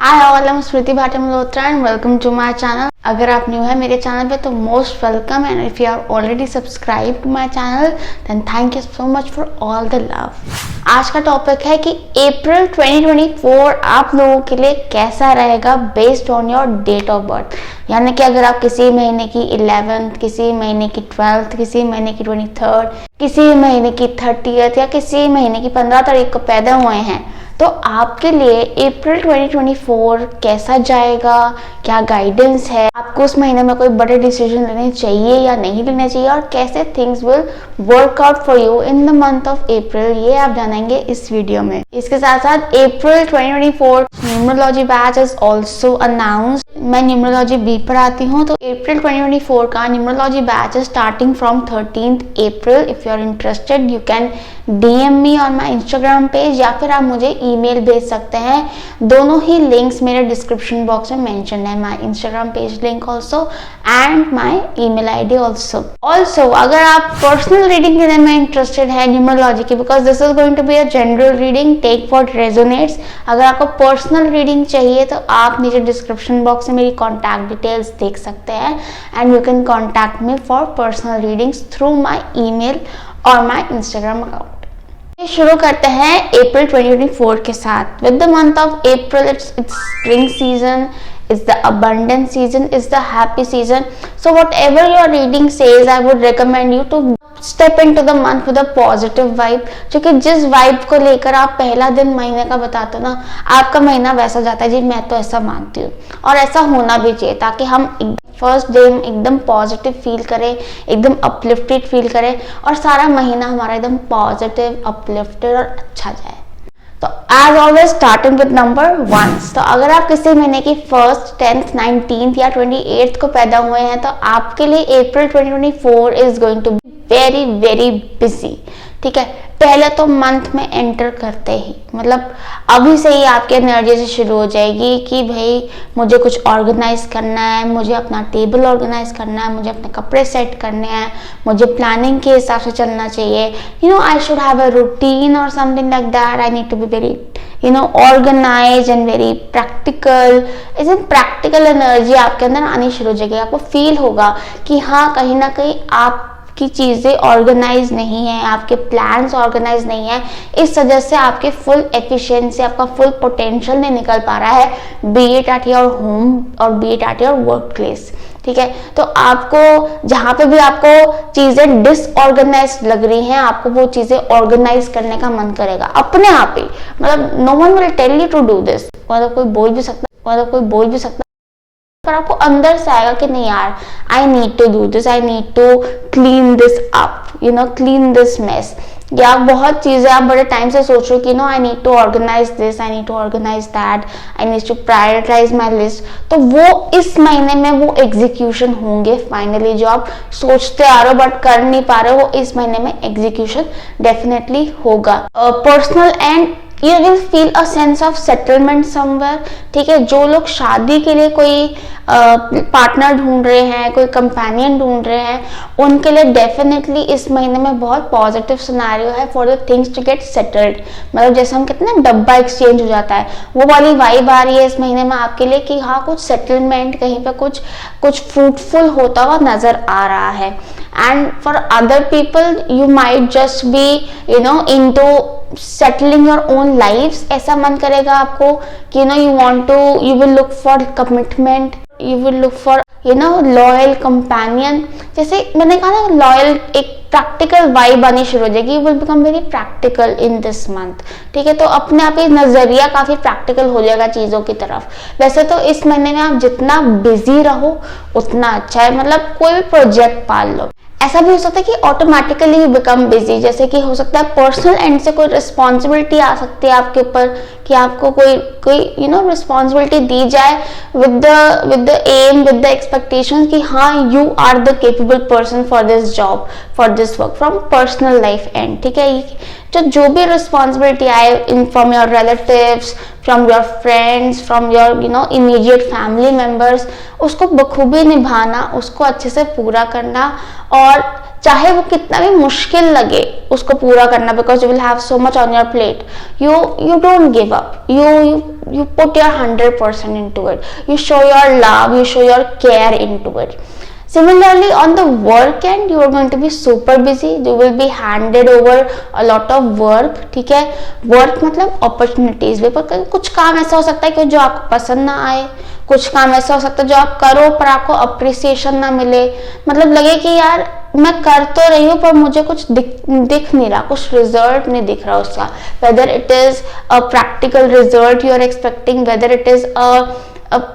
Hi all, I am Smriti Bhatia Malhotra and welcome to my channel. अगर आप new है मेरे चैनल पे तो most welcome, and if you are already subscribe to my channel then thank you so much for all the love. आज का topic है कि अप्रैल 2024 आप लोगों के लिए कैसा रहेगा based on your date of birth. यानी कि अगर आप किसी महीने की 11th, किसी महीने की 12th, किसी महीने की 23rd, किसी महीने की 30th या किसी महीने की 15 तारीख को पैदा हुए हैं तो आपके लिए अप्रैल 2024 कैसा जाएगा, क्या गाइडेंस है, आपको उस महीने में कोई बड़े डिसीजन लेने चाहिए या नहीं लेने चाहिए और कैसे things will work out for you in the month of April, ये आप जानेंगे इस वीडियो में। इसके साथ साथ April 2024 numerology batch is also announced. मैं न्यूमरोलॉजी बी पढ़ाती हूँ, तो अप्रैल 2024 का numerology batch is starting from 13th April. If you are interested you can DM me on my Instagram page या फिर आप मुझे ईमेल भेज सकते हैं। दोनों ही लिंक्स मेरे डिस्क्रिप्शन बॉक्स में मेंशन है, माई Instagram page link also and my email ID also. अगर आप पर्सनल रीडिंग लेने में इंटरेस्टेड है न्यूमरोलॉजी की, because this is going to be a general reading, take what resonates. अगर आपको पर्सनल रीडिंग चाहिए तो आप नीचे डिस्क्रिप्शन बॉक्स से मेरी कॉन्टैक्ट डिटेल्स देख सकते हैं and you can contact me for personal readings through my email और माई इंस्टाग्राम अकाउंट। शुरू करते हैं अप्रैल 2024 के साथ। With the month of April it's spring season, it's the abundant season, it's the happy season. So whatever your reading says, I would recommend you to step into the month with a positive vibe. क्योंकि जिस vibe को लेकर आप पहला दिन महीने का बताते हो ना, आपका महीना वैसा जाता है जी। मैं तो ऐसा मानती हूँ और ऐसा होना भी चाहिए, ताकि हम फर्स्ट डे एकदम पॉजिटिव फील करें, एकदम अपलिफ्टेड फील करें और सारा महीना हमारा एकदम पॉजिटिव, अपलिफ्टेड और अच्छा जाए। तो as always starting with number 1। तो अगर आप किसी महीने की 1st, 10th, 19th या 28th को पैदा हुए हैं तो आपके लिए April 2024 is going to be very very busy. ठीक है, पहले तो मंथ में एंटर करते ही मतलब अभी से ही आपकी एनर्जी से शुरू हो जाएगी कि भाई मुझे कुछ ऑर्गेनाइज करना है, मुझे अपना टेबल ऑर्गेनाइज करना है, मुझे अपने कपड़े सेट करने हैं, मुझे प्लानिंग के हिसाब से चलना चाहिए। I should have a routine और something like that. I need to be very organise and very practical. इस प्रैक्टिकल एनर्जी आपके अंदर आनी शुरू हो जाएगी। आपको फील होगा कि हाँ, कहीं ना कहीं आप की चीजें ऑर्गेनाइज नहीं है, आपके प्लान्स ऑर्गेनाइज नहीं है, इस वजह से आपके फुल एफिशिएंसी, आपका फुल पोटेंशियल नहीं निकल पा रहा है, be it at your home और be it at your work place. ठीक है, तो आपको जहां पे भी आपको चीजें डिसऑर्गेनाइज लग रही हैं, आपको वो चीजें ऑर्गेनाइज करने का मन करेगा अपने आप ही। मतलब no one will tell you to do this, मतलब कोई बोल भी सकता पर आपको अंदर से आएगा कि नहीं यार, I need to do this, I need to clean this up, clean this mess. या बहुत चीजें आप बड़े टाइम से सोच रहे हो कि I need to organise this, I need to organise that, I need to prioritise my list. तो वो इस महीने में वो एग्जीक्यूशन होंगे फाइनली, जो आप सोचते आ रहे हो बट कर नहीं पा रहे हो, वो इस महीने में एग्जीक्यूशन डेफिनेटली होगा। Personal and you will feel a sense of settlement somewhere। ठीक है, जो लोग शादी के लिए कोई पार्टनर ढूंढ रहे हैं, कोई कंपेनियन ढूंढ रहे हैं, उनके लिए डेफिनेटली इस महीने में बहुत पॉजिटिव सिनेरियो है for the things to get settled. मतलब जैसे हम कहते हैं ना, डब्बा एक्सचेंज हो जाता है, वो वाली वाइब आ रही है इस महीने में आपके लिए कि हाँ, कुछ सेटलमेंट, कहीं पे कुछ फ्रूटफुल होता हुआ नजर आ रहा है। And for other people you might just be into settling your own lifes. ऐसा मन करेगा आपको कि you will look for commitment, you will look for loyal companion. जैसे मैंने कहा ना, लॉयल एक प्रैक्टिकल वाइब आनी शुरू हो जाएगी। You will become very practical in this month. ठीक है, तो अपने आप ही नजरिया काफी प्रैक्टिकल हो जाएगा चीजों की तरफ। वैसे तो इस महीने में आप जितना बिजी रहो उतना अच्छा है। मतलब कोई भी प्रोजेक्ट पाल लो, ऐसा भी हो सकता है कि ऑटोमेटिकली बिकम बिजी। जैसे कि हो सकता है पर्सनल एंड से कोई रिस्पॉन्सिबिलिटी आ सकती है आपके ऊपर कि आपको कोई रिस्पॉन्सिबिलिटी दी जाए with them, with the expectation कि हाँ, you are the capable person for this job, for this work, from personal life end. ठीक है, जो भी रिस्पॉन्सिबिलिटी आए in from your relatives, from your friends, from your immediate family members, उसको बखूबी निभाना, उसको अच्छे से पूरा करना, और चाहे वो कितना भी मुश्किल लगे उसको पूरा करना, because you will have so much on your plate. You don't give up, you put your 100% into it, you show your love, you show your care into it. Similarly, on the work end, you are going to be super busy, you will be handed over a lot of work. ठीक है, work मतलब opportunities भी, पर कुछ काम ऐसा हो सकता है कि जो आपको पसंद ना आए, कुछ काम ऐसा हो सकता है जो आप करो पर आपको अप्रिसिएशन ना मिले, मतलब लगे कि यार मैं कर तो रही हूँ पर मुझे कुछ दिख नहीं रहा, कुछ रिजल्ट नहीं दिख रहा उसका, whether it is a practical result you are expecting, whether it is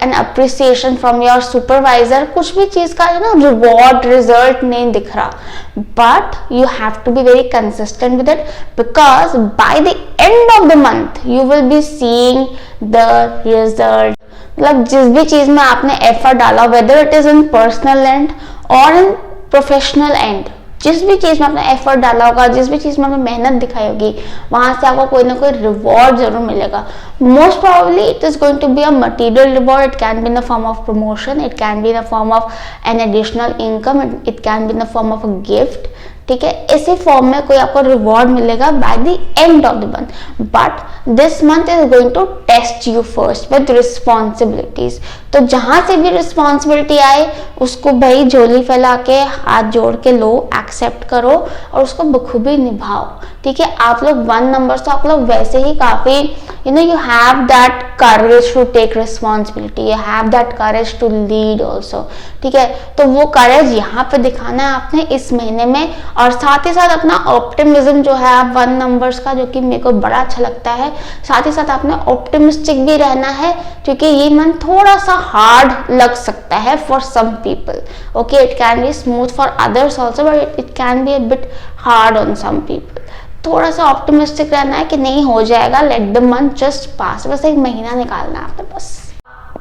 an appreciation from your supervisor, कुछ भी चीज का रिवॉर्ड रिजल्ट नहीं दिख रहा, but you have to be very consistent with it, because by the end of the month you will be seeing the result. मतलब जिस भी चीज में आपने एफर्ट डाला, whether it is in personal end और इन प्रोफेशनल एंड, जिस भी चीज में आपने एफर्ट डाला होगा, जिस भी चीज में आपने मेहनत दिखाई होगी, वहां से आपको कोई ना कोई रिवॉर्ड जरूर मिलेगा. Most probably it is going to be a material reward, it can be in the form of promotion, it can be in the form of an additional income, it can be in the form of a gift. ठीक है, इसी form में कोई आपको reward मिलेगा by the end of the month, but this month is going to test you first with responsibilities. तो जहां से भी रिस्पॉन्सिबिलिटी आए उसको भाई झोली फैला के हाथ जोड़ के लो, एक्सेप्ट करो और उसको बखूबी निभाओ. ठीक है, आप लोग 1 नंबर से आप लोग वैसे ही काफी you have that courage to take responsibility, you have that courage to lead also. ठीक है, तो वो करेज यहाँ पे दिखाना है आपने इस महीने में, और साथ ही साथ अपना ऑप्टिमिज्म जो है आप 1 नंबर्स का, जो कि मेरे को बड़ा अच्छा लगता है, साथ ही साथ आपने ऑप्टिमिस्टिक भी रहना है, क्योंकि ये मंथ थोड़ा सा हार्ड लग सकता है for some people. Okay, it can be smooth for others also, but it can be a bit hard on some people. थोड़ा सा ऑप्टिमिस्टिक रहना है कि नहीं हो जाएगा, let the month just pass, बस एक महीना निकालना है आपने बस.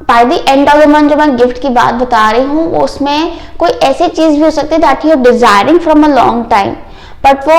By the end of the month जो मैं गिफ्ट की बात बता रही हूँ, उसमें कोई ऐसी चीज भी हो सकती है that you are desiring from a long time, but वो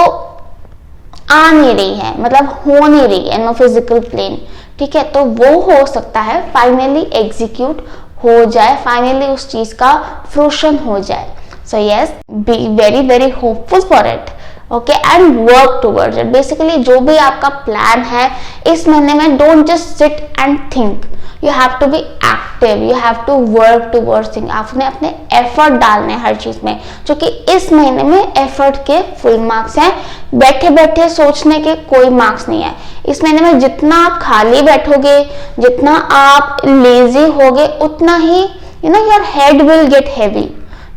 आ नहीं रही है, मतलब हो नहीं रही है इन अ फिजिकल प्लेन. ठीक है, तो वो हो सकता है फाइनली एग्जीक्यूट हो जाए, फाइनली उस चीज का फ्रूशन हो जाए. So yes, be very very hopeful for it. Okay, and work towards it. Basically जो भी आपका प्लान है इस महीने में, don't just sit and think, you have to be active, you have to work towards thing. आपने अपने effort डालने हर चीज में, जो कि इस महीने में एफर्ट के फुल मार्क्स हैं. बैठे बैठे सोचने के कोई मार्क्स नहीं है इस महीने में. जितना आप खाली बैठोगे, जितना आप लेजी होगे, उतना ही your head will get heavy,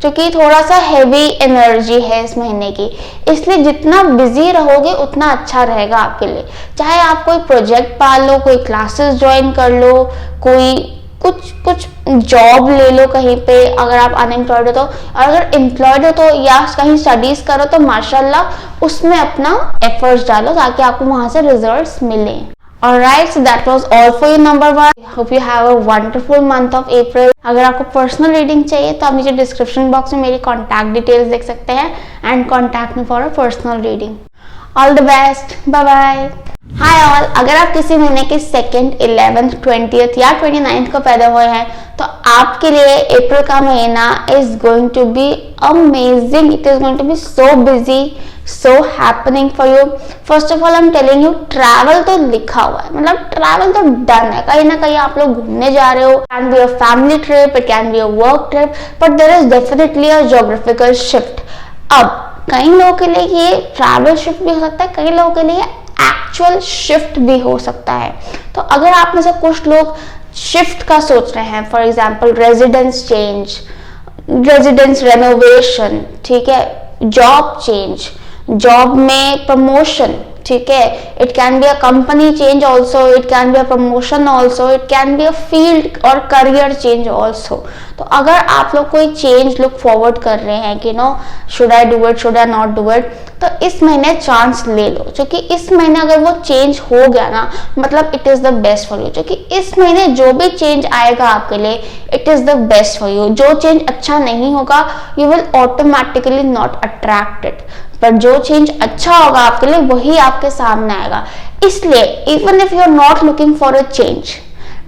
जो कि थोड़ा सा हैवी एनर्जी है इस महीने की. इसलिए जितना बिजी रहोगे उतना अच्छा रहेगा आपके लिए. चाहे आप कोई प्रोजेक्ट पाल लो, कोई क्लासेस ज्वाइन कर लो, कोई कुछ जॉब ले लो कहीं पे, अगर आप अनएम्प्लॉयड हो तो, और अगर एम्प्लॉयड हो तो या कहीं स्टडीज करो तो माशाल्लाह उसमें अपना एफर्ट्स डालो ताकि आपको वहां से रिजल्ट्स मिले. Alright, so that was all for you number 1. Hope you have a wonderful month of April. अगर आपको पर्सनल रीडिंग चाहिए तो आप नीचे डिस्क्रिप्शन बॉक्स में मेरी कॉन्टैक्ट डिटेल्स देख सकते हैं and contact me for a personal reading. All the best, bye bye. Hi all, अगर आप किसी महीने के 2nd, 11th, 20th या 29th को पैदा हुए हैं तो आपके लिए अप्रैल का महीना is going to be amazing. It is going to be so busy, so happening for you. First of all, I'm telling you, travel तो लिखा हुआ है, मतलब ट्रैवल तो डन है. कहीं ना कहीं आप लोग घूमने जा रहे हो. Can be a family trip, it can be a work trip, but there is definitely a geographical shift. अब कई लोगों के लिए ये ट्रैवल शिफ्ट भी हो सकता है, कई लोगों के लिए एक्चुअल शिफ्ट भी हो सकता है. तो अगर आप में से कुछ लोग शिफ्ट का सोच रहे हैं, for example residence change, residence renovation, ठीक है, जॉब चेंज, जॉब में प्रमोशन, ठीक है, it can be a company change also, it can be a promotion also, it can be a field और करियर चेंज ऑल्सो. तो अगर आप लोग कोई चेंज लुक फॉरवर्ड कर रहे हैं कि no should I do it, should I not do it, तो इस महीने चांस ले लो, क्योंकि इस महीने अगर वो चेंज हो गया ना, मतलब it is the best for you. क्योंकि इस महीने जो भी चेंज आएगा आपके लिए, it is the best for you. जो चेंज अच्छा नहीं होगा, you will automatically not attract it, पर जो चेंज अच्छा होगा आपके लिए, वही आपके सामने आएगा। इसलिए even if you are not looking for a change,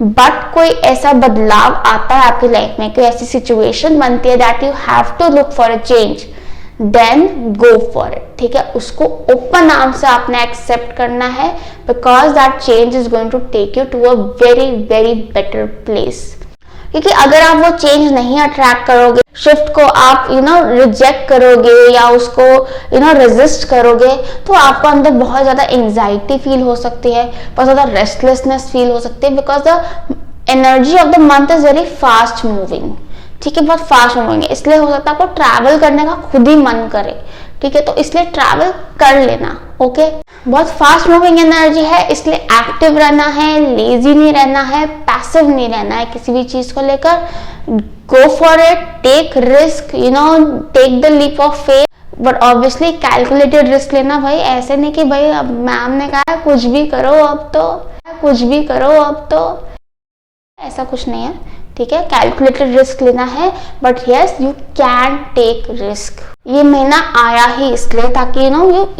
but कोई ऐसा बदलाव आता है आपकी लाइफ में, कोई ऐसी सिचुएशन बनती है that you have to look for a change, then go for it. ठीक है, उसको ओपन आर्म से आपने एक्सेप्ट करना है, because that change is going to take you to a very very better place. क्योंकि अगर आप वो चेंज नहीं अट्रैक्ट करोगे, शिफ्ट को आप रिजेक्ट करोगे या उसको रेजिस्ट करोगे, तो आपको अंदर बहुत ज्यादा एंजाइटी फील हो सकती है, बहुत ज्यादा रेस्टलेसनेस फील हो सकती है, because the energy of the month is very fast moving. ठीक है, बहुत फास्ट मूविंग है, इसलिए हो सकता है आपको ट्रैवल करने का खुद ही मन करे। ठीक है, तो इसलिए ट्रैवल कर लेना। ओके, बहुत फास्ट मूविंग एनर्जी है, इसलिए एक्टिव रहना है, लेजी नहीं रहना है, पैसिव नहीं रहना है किसी भी चीज को लेकर। Go for it, take risk, take the leap of faith, but obviously calculated risk लेना भाई। ऐसे नहीं कि भाई अब मैम ने कहा कुछ भी करो अब तो, कुछ भी करो अब तो, ऐसा कुछ नहीं है। ठीक है, कैलकुलेटेड रिस्क लेना है, but yes you can take risk. ये महीना आया ही इसलिए ताकि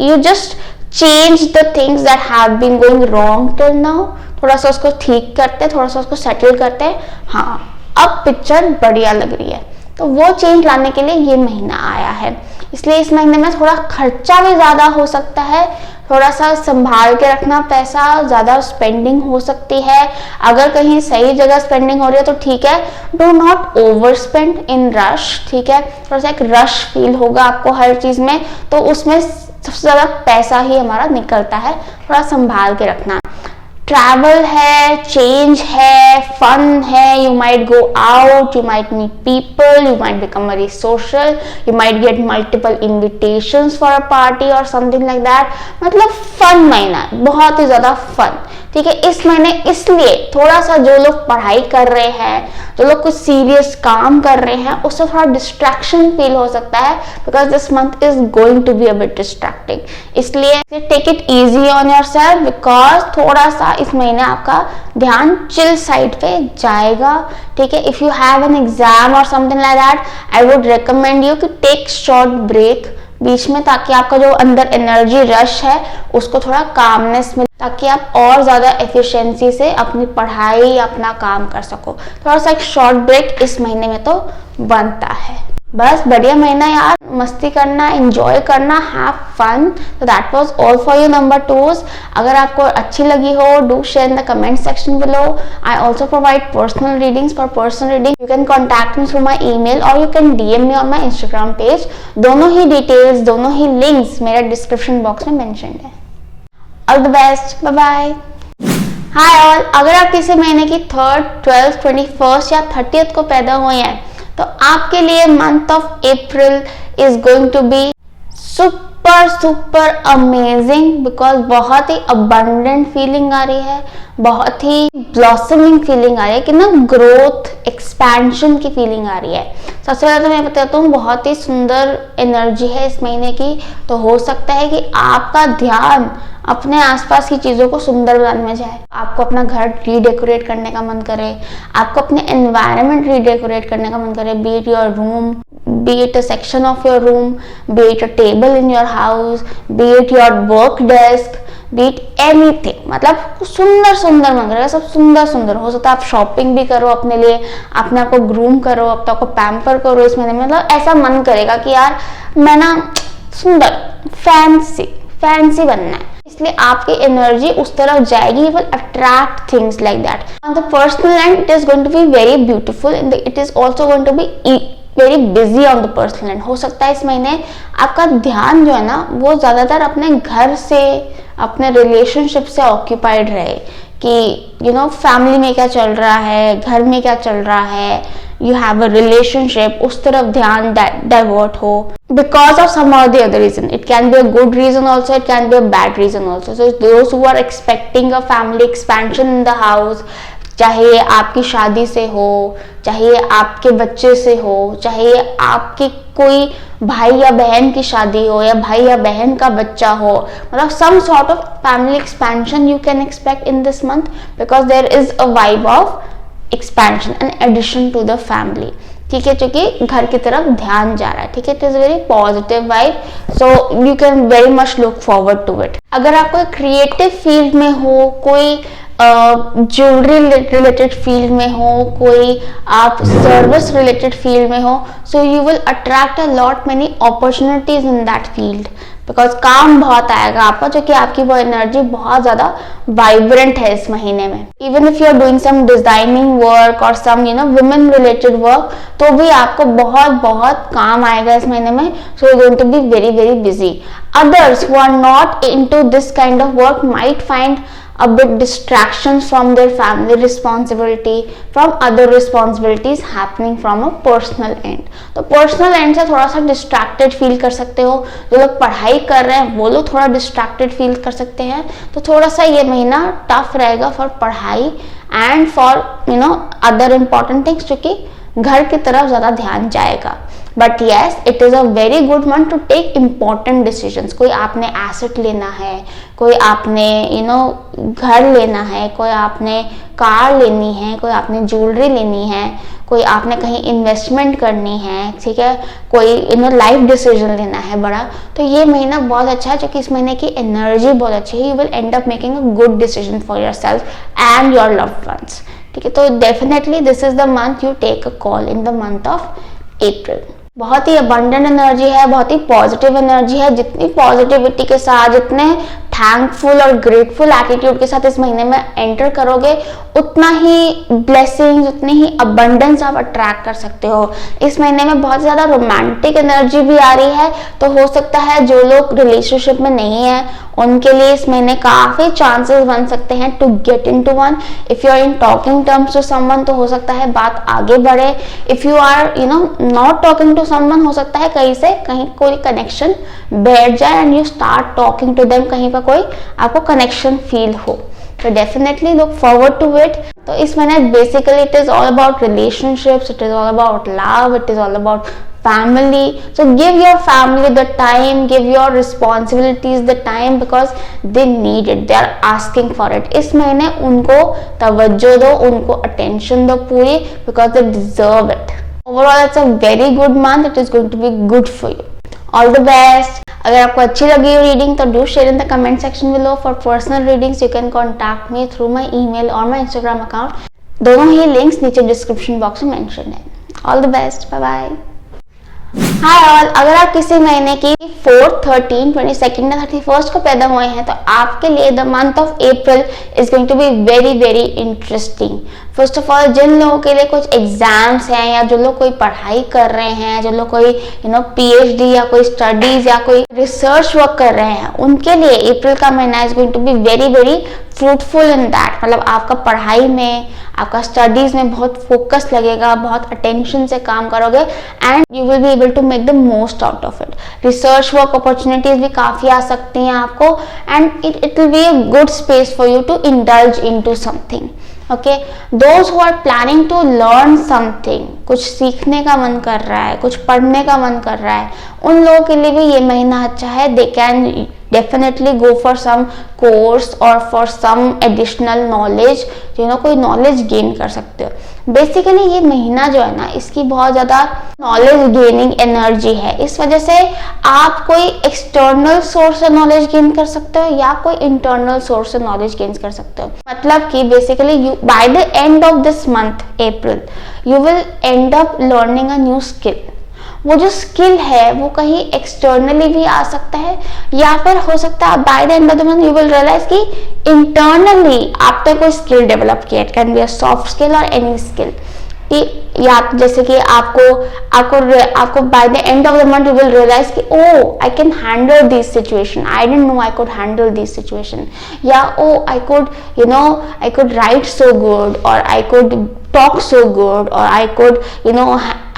you just change the things that have been going wrong till now. थोड़ा सा उसको ठीक करते, थोड़ा सा उसको सेटल करते हैं। हाँ, अब पिक्चर बढ़िया लग रही है, तो वो चेंज लाने के लिए ये महीना आया है। इसलिए इस महीने में थोड़ा खर्चा भी ज्यादा हो सकता है, थोड़ा सा संभाल के रखना, पैसा ज्यादा स्पेंडिंग हो सकती है। अगर कहीं सही जगह स्पेंडिंग हो रही है तो ठीक है, do not over spend in rush. ठीक है, थोड़ा सा एक रश फील होगा आपको हर चीज में, तो उसमें सबसे ज्यादा पैसा ही हमारा निकलता है। थोड़ा संभाल के रखना। ट्रैवल है, चेंज है, फन है, you might go out, you might meet people, you might become very social, you might get multiple invitations for a party और समथिंग लाइक दैट। मतलब फन महीना है, बहुत ही ज्यादा फन। ठीक है, इस महीने इसलिए थोड़ा सा जो लोग पढ़ाई कर रहे हैं, जो लोग कुछ सीरियस काम कर रहे हैं, उससे थोड़ा डिस्ट्रैक्शन फील हो सकता है, because this month is going to be a bit distracting. इसलिए take it easy on your self, because थोड़ा सा इस महीने आपका ध्यान चिल साइड पे जाएगा। ठीक है, if you have an exam और something like that, I would recommend you कि टेक शॉर्ट ब्रेक बीच में, ताकि आपका जो अंदर एनर्जी रश है उसको थोड़ा कामनेस मिले, ताकि आप और ज्यादा एफिशिएंसी से अपनी पढ़ाई, अपना काम कर सको। थोड़ा सा एक शॉर्ट ब्रेक इस महीने में तो बनता है। बस बढ़िया महीना यार, मस्ती करना, एंजॉय करना, हैव फन। तो that was all for you number 2s। अगर आपको अच्छी लगी हो, do share in the comment section below. I also provide personal readings. For personal reading you can contact me through my email और you can DM me on my Instagram page. दोनों ही details, दोनों ही links मेरे description box में mentioned है। All the best, bye bye. Hi all, अगर आप किसी महीने की 3rd, 12th, 21st या 30th को पैदा हुए हैं, तो आपके लिए month of April is going to be super amazing, because बहुत ही अबंडेंट फीलिंग आ रही है, बहुत ही ब्लॉसमिंग फीलिंग आ रही है कि ग्रोथ, एक्सपेंशन की फीलिंग आ रही है। सबसे पहले तो मैं बताता हूँ, बहुत ही सुंदर एनर्जी है इस महीने की। तो हो सकता है कि आपका ध्यान अपने आसपास की चीजों को सुंदर बनाने में जाए। आपको अपना घर रीडेकोरेट करने का मन करे, आपको अपने एनवायरनमेंट रीडेकोरेट करने का मन करे, B it your room, be it a section of your room, be it a table in your house, be it your work desk, be it anything। मतलब सुंदर सुंदर मन करेगा, सब सुंदर सुंदर। हो सकता है आप शॉपिंग भी करो अपने लिए, अपने आप को ग्रूम करो, अपने आप को पैम्पर करो इस महीने में। मतलब ऐसा मन करेगा कि यार मैं ना सुंदर, फैंसी बनना है। इसलिए आपकी एनर्जी उस तरफ जाएगी, will attract things like that. On the personal end it is going to be very beautiful, it is also going to be very busy on the personal end. हो सकता है इस महीने आपका ध्यान जो है ना, वो ज्यादातर अपने घर से, अपने रिलेशनशिप से ऑक्यूपाइड रहे, कि फैमिली में क्या चल रहा है, घर में क्या चल रहा है, यू हैव अ रिलेशनशिप, उस तरफ ध्यान डाइवर्ट हो because of some or the other reason. It can be a good reason also, it can be a bad reason also. So those who are expecting a family expansion in the house, चाहे ये आपकी शादी से हो, चाहे ये आपके बच्चे से हो, चाहे ये आपके कोई भाई या बहन की शादी हो, या भाई या बहन का बच्चा हो, मतलब some sort of family expansion you can expect in this month, because there is a vibe of expansion and addition to the family. ठीक है, क्योंकि घर की तरफ ध्यान जा रहा है। ठीक है, it is very positive vibe, so you can very much look forward to it. अगर आप कोई क्रिएटिव फील्ड में हो, कोई ज्वेलरी रिलेटेड फील्ड में हो, कोई आप सर्विस रिलेटेड फील्ड में हो, so you will attract a lot many opportunities in that field, because काम बहुत आएगा आपका, जो कि आपकी वो एनर्जी बहुत ज्यादा वाइब्रेंट है इस महीने में। Even if you are doing some designing work और सम वुमेन रिलेटेड वर्क, तो भी आपको बहुत बहुत काम आएगा इस महीने में। So you going to be very very busy. Others who are not into this kind of work might find a bit distractions from their family responsibility, from other responsibilities happening from a personal end. तो personal end से थोड़ा सा distracted feel कर सकते हो। जो लोग पढ़ाई कर रहे हैं वो लोग थोड़ा distracted feel कर सकते हैं। तो थोड़ा सा ये महीना tough रहेगा for पढ़ाई and for other important things, क्योंकि घर की तरफ ज्यादा ध्यान जाएगा। But yes, it is a very good month to take important decisions. कोई आपने एसेट लेना है, कोई आपने घर लेना है, कोई आपने कार लेनी है, कोई आपने ज्वेलरी लेनी है, कोई आपने कहीं इन्वेस्टमेंट करनी है, ठीक है, कोई लाइफ डिसीजन लेना है बड़ा। तो ये महीना बहुत अच्छा है, जो कि इस महीने की एनर्जी बहुत अच्छी है। You will end up making a good decision for yourself and your loved ones. ठीक है, तो definitely this is the month you take a call, in the month of April. बहुत ही अबंडेंट एनर्जी है, बहुत ही positive energy है। जितनी positivity के साथ, जितने थैंकफुल और ग्रेटफुल एटीट्यूड के साथ इस महीने में एंटर करोगे, उतना ही ब्लेसिंग्स, उतनी ही अबंडेंस आप अट्रैक्ट कर सकते हो। इस महीने में बहुत ज्यादा रोमांटिक एनर्जी भी आ रही है, तो हो सकता है जो लोग रिलेशनशिप में नहीं है उनके लिए इस महीने काफी चांसेस बन सकते हैं to get into one. If you are in talking terms to someone, तो हो सकता है बात आगे बढ़े। If you are not talking to someone, हो सकता है कहीं से कहीं कोई कनेक्शन बैठ जाए and you start talking to them, कहीं पर कोई आपको कनेक्शन फील हो। तो definitely look forward to it. तो इस महीने basically it is all about relationships, it is all about love, it is all about family. So give your family the time, give your responsibilities the time, because they need it, they are asking for it. इस महीने उनको तवज्जो दो, उनको attention दो पूरी, because they deserve it. Overall it's a very good month, it is going to be good for you. All the best. अगर आपको अच्छी लगी रीडिंग तो do share in the comment section below. For personal readings you can contact me through my email और my Instagram account. दोनों ही links नीचे description box में मेंशन है। All the best, bye bye. Hi all, अगर आप किसी महीने की 4th, 13, 22 या 31st को पैदा हुए हैं, तो आपके लिए the month of April is going to be very very interesting. First of all, जिन लोगों के लिए कुछ एग्जाम्स हैं, या जो लोग कोई पढ़ाई कर रहे हैं, जो लोग कोई PhD या कोई स्टडीज या कोई रिसर्च वर्क कर रहे हैं, उनके लिए अप्रैल का महीना is going to be very very fruitful in that. मतलब आपका पढ़ाई में, आपका स्टडीज में बहुत फोकस लगेगा, बहुत अटेंशन से काम करोगे and you will be able to make the most out of it. Research work opportunities भी काफी आ सकती हैं आपको, and it will be a good space for you to indulge into something. Okay, those who are planning to learn something, कुछ सीखने का मन कर रहा है, कुछ पढ़ने का मन कर रहा है, उन लोगों के लिए भी ये महीना अच्छा है। They can definitely go for some course और फॉर सम एडिशनल नॉलेज, कोई नॉलेज गेन कर सकते हो। बेसिकली ये महीना जो है ना, इसकी बहुत ज्यादा नॉलेज गेनिंग एनर्जी है। इस वजह से आप कोई एक्सटर्नल सोर्स से नॉलेज गेन कर सकते हो या कोई इंटरनल सोर्स से नॉलेज गेन कर सकते हो। मतलब कि basically you bye the end of this month April you will end up learning a new skill. वो जो स्किल है वो कहीं एक्सटर्नली भी आ सकता है, या फिर हो सकता है by the end of the month you will realise कि इंटरनली आपने कोई स्किल डेवलप किया। It can be a soft skill और एनी स्किल। या जैसे कि आपको by the end of the month you will realise कि oh I can handle this situation, I didn't know I could handle this situation, या oh I could write so good, और I could talk so good, or I could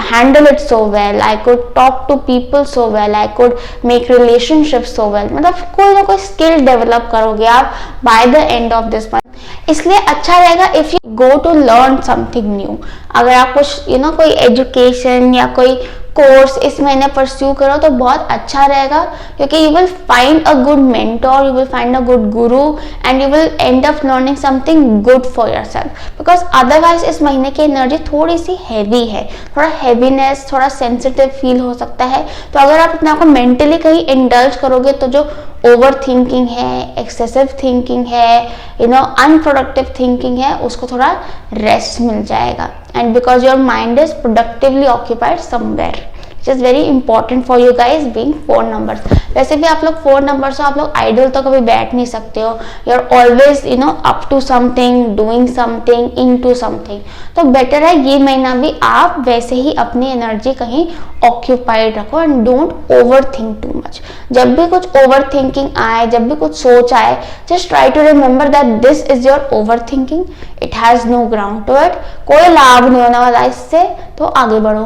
handle it so well, I could talk to people so well, I could make relationships so well। मतलब कोई ना कोई skill develop करोगे आप by the end of this month. इसलिए अच्छा रहेगा if you go to learn something new. अगर आप कुछ कोई एजुकेशन या कोई कोर्स इस महीने परस्यू करो तो बहुत अच्छा रहेगा, क्योंकि you will find a good mentor, you will find a good guru and you will end up learning something good for yourself. Because otherwise इस महीने की एनर्जी थोड़ी सी हैवी है, थोड़ा हैवीनेस, थोड़ा सेंसिटिव फील हो सकता है। तो अगर आप अपने आप को मेंटली कहीं इंडल्ज करोगे तो जो ओवर थिंकिंग है, एक्सेसिव थिंकिंग है, अनप्रोडक्टिव थिंकिंग है, उसको थोड़ा रेस्ट मिल जाएगा। And because your mind is productively occupied somewhere, which is very important for you guys being 4 numbers। वैसे भी आप लोग 4 numbers हो, आप लोग आइडल तो कभी बैठ नहीं सकते हो, you are always up to something, doing something, into something. तो बेटर है ये महीना भी आप वैसे ही अपनी एनर्जी कहीं ऑक्यूपाइड रखो and don't over think too much. जब भी कुछ ओवर थिंकिंग आए, जब भी कुछ सोच आए, just try to remember that this is your over thinking, it has no ground to it, कोई लाभ नहीं होने वाला इससे, तो आगे बढ़ो।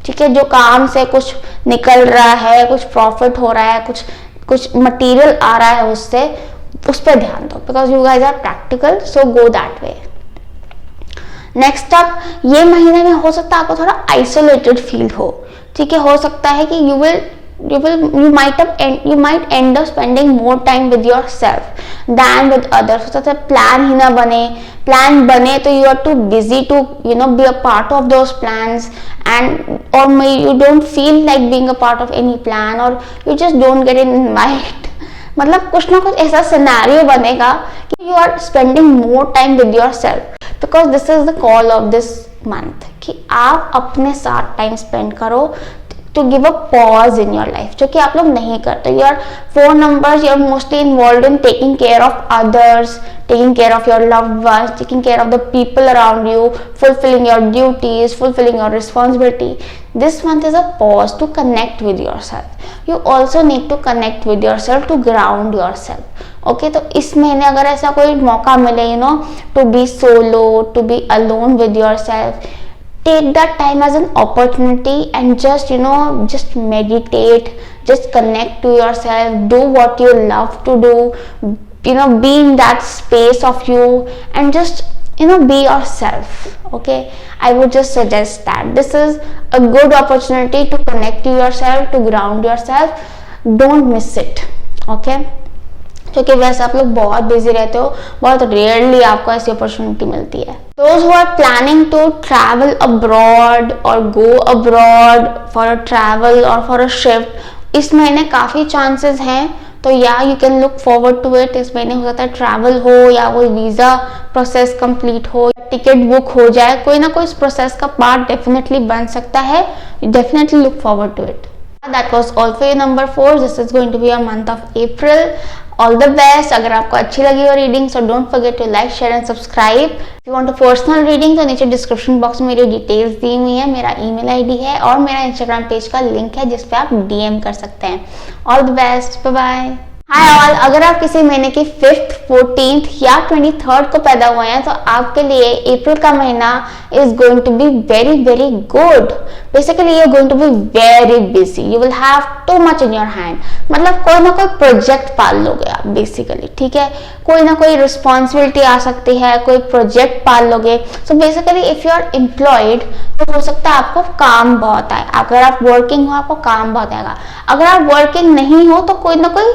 ठीक है, जो काम से कुछ निकल रहा है, कुछ प्रॉफिट हो रहा है, कुछ मटेरियल आ रहा है उससे, उस पर ध्यान दो, because you guys are practical, so go that way. Next up, ये महीने में हो सकता है आपको थोड़ा आइसोलेटेड फील हो। ठीक है, हो सकता है कि you might end up spending more time with yourself than with others। तो प्लान ही ना बने, प्लान बने तो you are too busy to be a part of those plans, and or maybe you don't feel like being a part of any plan, or you just don't get invited। मतलब कुछ ना कुछ ऐसा scenario बनेगा कि you are spending more time with yourself, because this is the call of this month कि आप अपने साथ टाइम स्पेंड करो, to give a pause in your life, जो कि आप लोग नहीं करते। You are 4 numbers, you are mostly involved in taking care of others, taking care of your loved ones, taking care of the people around you, fulfilling your duties, fulfilling your responsibility। This month is a pause to connect with yourself। You also need to connect with yourself to ground yourself। Okay, तो इस महीने अगर ऐसा कोई मौका मिले to be solo, to be alone with yourself, take that time as an opportunity and just meditate, just connect to yourself, do what you love to do, be in that space of you and just be yourself। okay, I would just suggest that this is a good opportunity to connect to yourself, to ground yourself, don't miss it। okay, क्योंकि वैसे आप लोग बहुत busy रहते हो, बहुत rarely आपको ऐसी अपॉर्चुनिटी मिलती है। Those who are planning to travel abroad or go abroad for a travel or for a shift, इस महीने काफ़ी चांसेस हैं, तो या you can look forward to it. इस महीने हो सकता है ट्रैवल हो या कोई वीज़ा प्रोसेस कंप्लीट हो, टिकट बुक हो जाए, कोई ना कोई इस प्रोसेस का पार्ट डेफिनेटली बन सकता है। Definitely look forward to it. That was all for your number 4. This is going to be your month of April. All the best। अगर आपको अच्छी लगी हो reading, so don't forget to like, share and subscribe। If you want a personal reading तो नीचे description box में मेरी details दी हुई है, मेरा ईमेल आईडी है और मेरा इंस्टाग्राम पेज का लिंक है जिस पे आप डीएम कर सकते हैं। All the best, bye bye. Hi all, अगर आप किसी महीने की 5th, 14th या 23rd को पैदा हुए हैं तो आपके लिए अप्रैल का महीना is going to be very very good. Basically you are going to be very busy, you will have too much in your hand. मतलब कोई ना कोई प्रोजेक्ट पाल लोगे आप बेसिकली। ठीक है, कोई ना कोई रिस्पॉन्सिबिलिटी आ सकती है, कोई प्रोजेक्ट पाल लोगे। So basically if you are employed तो हो सकता है आपको काम बहुत आए। अगर आप वर्किंग हो आपको काम बहुत आएगा। अगर आप वर्किंग नहीं हो तो कोई ना कोई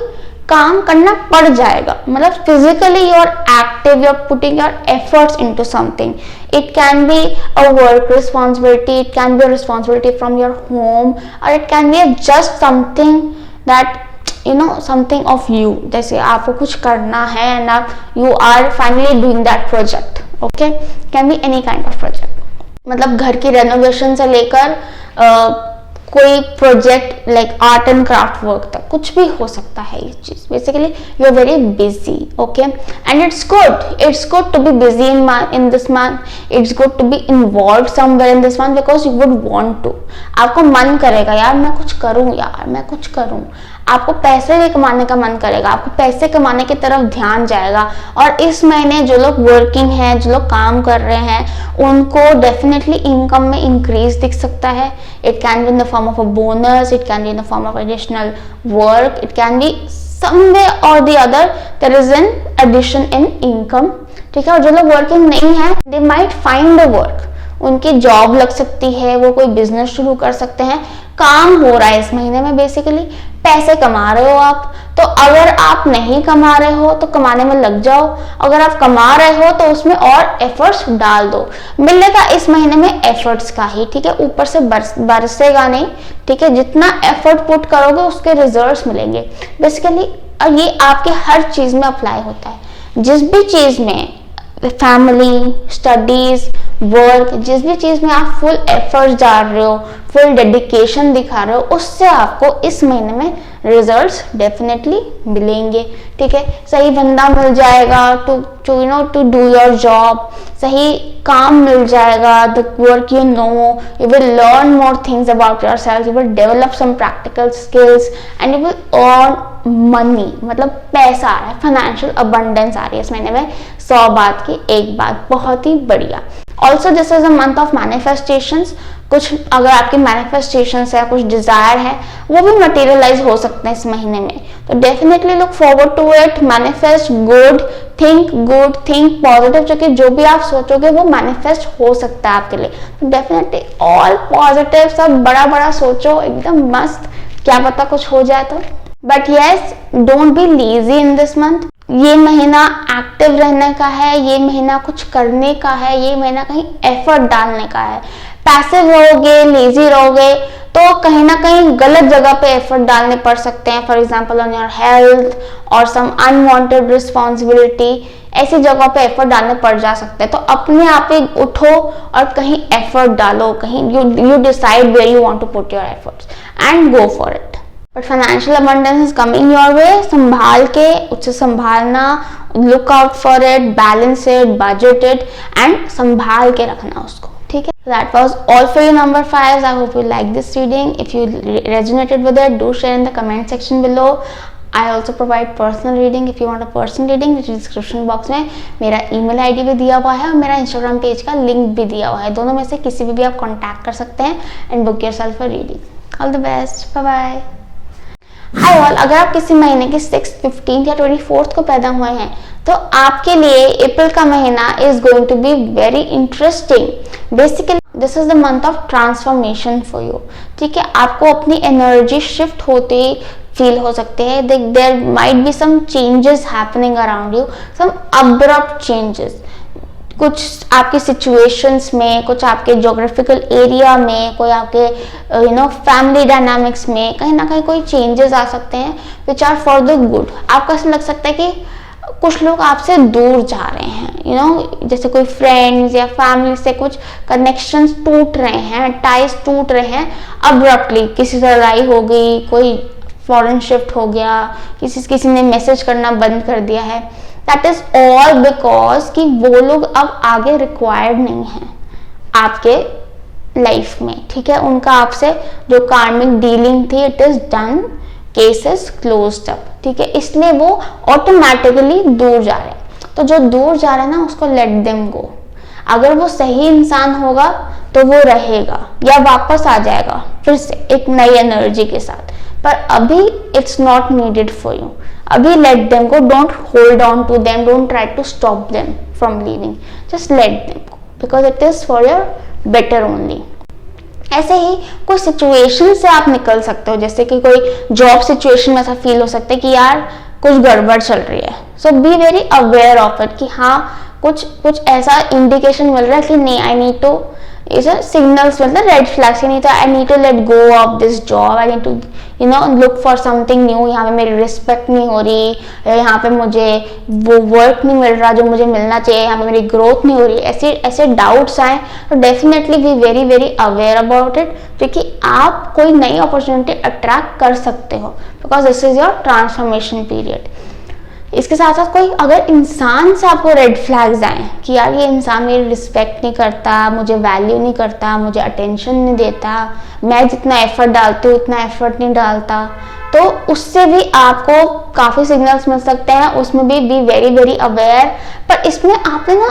काम करना पड़ जाएगा। मतलब physically you are active, you are putting your efforts into something. It can be a work responsibility, it can be a responsibility from your home, और it can be just something that something of you. जैसे आपको कुछ करना है and आप you are finally doing that project. Okay, can be any kind of project. मतलब घर की रेनोवेशन से लेकर कोई project like art and craft work तक कुछ भी हो सकता है ये चीज। Basically you are very busy. Okay, and it's good to be busy in this month. It's good to be involve somewhere in this month because you would want to. आपको मन करेगा यार मैं कुछ करूं, यार मैं कुछ करूं। आपको पैसे भी कमाने का मन करेगा, आपको पैसे कमाने की तरफ ध्यान जाएगा। और इस महीने जो लोग वर्किंग हैं, जो लोग काम कर रहे हैं, उनको डेफिनेटली इनकम में इंक्रीज दिख सकता है। It can be in the form of a bonus, it can be in the form of additional work, it can B somewhere or the other there is an addition in income ठीक है। और जो लोग working नहीं है, they might find a work, उनकी job लग सकती है, वो कोई बिजनेस शुरू कर सकते हैं, काम हो रहा है इस महीने में, बेसिकली पैसे कमा रहे हो आप। तो अगर आप नहीं कमा रहे हो तो कमाने में लग जाओ, अगर आप कमा रहे हो तो उसमें और एफर्ट्स डाल दो। मिलेगा इस महीने में एफर्ट्स का ही, ठीक है, ऊपर से बरसेगा नहीं, ठीक है। जितना एफर्ट पुट करोगे उसके रिजल्ट्स मिलेंगे बेसिकली। और ये आपके हर चीज में अप्लाई होता है, जिस भी चीज में, फैमिली, स्टडीज, वर्क, जिस भी चीज में आप फुल एफर्ट डाल रहे हो, फुल डेडिकेशन दिखा रहे हो, उससे आपको इस महीने में रिजल्ट्स डेफिनेटली मिलेंगे, ठीक है। सही बंदा मिल जाएगा टू डू योर जॉब, सही काम मिल जाएगा, the work you know, you will learn more things about yourself, you will develop some practical skills and you will earn money, मतलब पैसा आ रहा है, फाइनेंशियल अबंडेंस आ रही है इस महीने में। 100 बात की एक बात, बहुत ही बढ़िया। Also this is a month of manifestations. कुछ अगर आपके मैनिफेस्टेशंस है, कुछ डिजायर है, वो भी मटेरियलाइज हो सकते हैं इस महीने में। तो definitely look forward to it, manifest good, think positive, जो कि जो भी आप सोचोगे वो मैनिफेस्ट हो सकता है आपके लिए। तो डेफिनेटली ऑल पॉजिटिव, सब बड़ा बड़ा सोचो, एकदम मस्त, क्या पता कुछ हो जाए तो। But yes, don't be lazy in this month. ये महीना एक्टिव रहने का है, ये महीना कुछ करने का है, ये महीना कहीं एफर्ट डालने का है। पैसिव रहोगे, लेजी रहोगे तो कहीं ना कहीं गलत जगह पे एफर्ट डालने पड़ सकते हैं, for example on your health और सम अनवांटेड रिस्पॉन्सिबिलिटी, ऐसी जगह पे एफर्ट डालने पड़ जा सकते हैं। तो अपने आप ही उठो और कहीं एफर्ट डालो, कहीं you decide where you want to put your efforts and go for it. But financial abundance is coming your way, संभाल के, उससे संभालना, look out for it, balance it, budget it and संभाल के रखना उसको, ठीक है। That was all for you number 5. I hope you like this reading. If you resonated with it, do share in the comment section below. I also provide personal reading. If you want a personal reading, description box में मेरा email ID भी दिया हुआ है और मेरा Instagram page का link भी दिया हुआ है। दोनों में से किसी भी आप कॉन्टैक्ट कर सकते हैं and book yourself a reading. All the best. Bye bye. Hi all, अगर आप किसी महीने के 6th, 15th या 24th को पैदा हुए हैं तो आपके लिए अप्रैल का महीना is going to be very interesting. Basically this is the month of transformation for you, ठीक है। आपको अपनी एनर्जी शिफ्ट होते फील हो सकते हैं। There might be some changes happening around you, some abrupt changes, कुछ आपकी सिचुएशंस में, कुछ आपके ज्योग्राफिकल एरिया में, कोई आपके फैमिली डायनामिक्स में, कहीं ना कहीं कोई चेंजेस आ सकते हैं which are for the good. आपको ऐसा लग सकता है कि कुछ लोग आपसे दूर जा रहे हैं, जैसे कोई फ्रेंड्स या फैमिली से कुछ कनेक्शंस टूट रहे हैं, टाइज टूट रहे हैं अब्रप्टली, किसी से लड़ाई हो गई, कोई फॉरेन शिफ्ट हो गया, किसी ने मैसेज करना बंद कर दिया है। दैट इज ऑल बिकॉज कि वो लोग अब आगे रिक्वायर्ड नहीं है आपके लाइफ में, ठीक है। उनका आपसे जो कार्मिक डीलिंग थी, it is done, cases closed up, ठीक है। इसलिए वो ऑटोमेटिकली दूर जा रहे हैं। तो जो दूर जा रहे हैं ना, उसको लेट देम गो। अगर वो सही इंसान होगा तो वो रहेगा या वापस आ जाएगा फिर से एक नई एनर्जी के साथ, पर अभी it's not needed for you. अभी let them go, don't hold on to them, don't try to stop them from leaving, just let them go because it is for your better only. ऐसे ही कोई situation से आप निकल सकते हो, जैसे कि कोई जॉब सिचुएशन में ऐसा फील हो सकता है कि यार कुछ गड़बड़ चल रही है। So be very aware of it कि हाँ कुछ ऐसा इंडिकेशन मिल रहा है कि नहीं, आई नीड टू, सिग्नल्स मतलब रेड फ्लैग्स, नहीं तो I need to let go of this job, I need to look for something new. यहाँ पे मेरी रिस्पेक्ट नहीं हो रही, यहाँ पे मुझे वो वर्क नहीं मिल रहा जो मुझे मिलना चाहिए, यहाँ पे मेरी ग्रोथ नहीं हो रही, ऐसे डाउट्स आए तो definitely be very very aware about it, क्योंकि आप कोई नई अपॉर्चुनिटी अट्रैक्ट कर सकते हो because this is your transformation period. इसके साथ साथ कोई अगर इंसान से आपको रेड फ्लैग्स आए कि यार ये इंसान मेरी रिस्पेक्ट नहीं करता, मुझे वैल्यू नहीं करता, मुझे अटेंशन नहीं देता, मैं जितना एफर्ट डालती हूँ उतना एफर्ट नहीं डालता, तो उससे भी आपको काफ़ी सिग्नल्स मिल सकते हैं। उसमें भी बी वेरी वेरी अवेयर। पर इसमें आपने ना,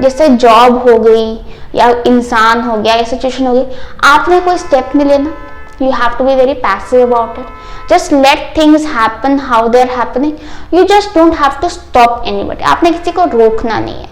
जैसे जॉब हो गई या इंसान हो गया या सिचुएशन हो गई, आपने कोई स्टेप नहीं लेना। You have to be very passive about it. Just let things happen how they're happening. You just don't have to stop anybody. आपने किसी को रोकना नहीं है,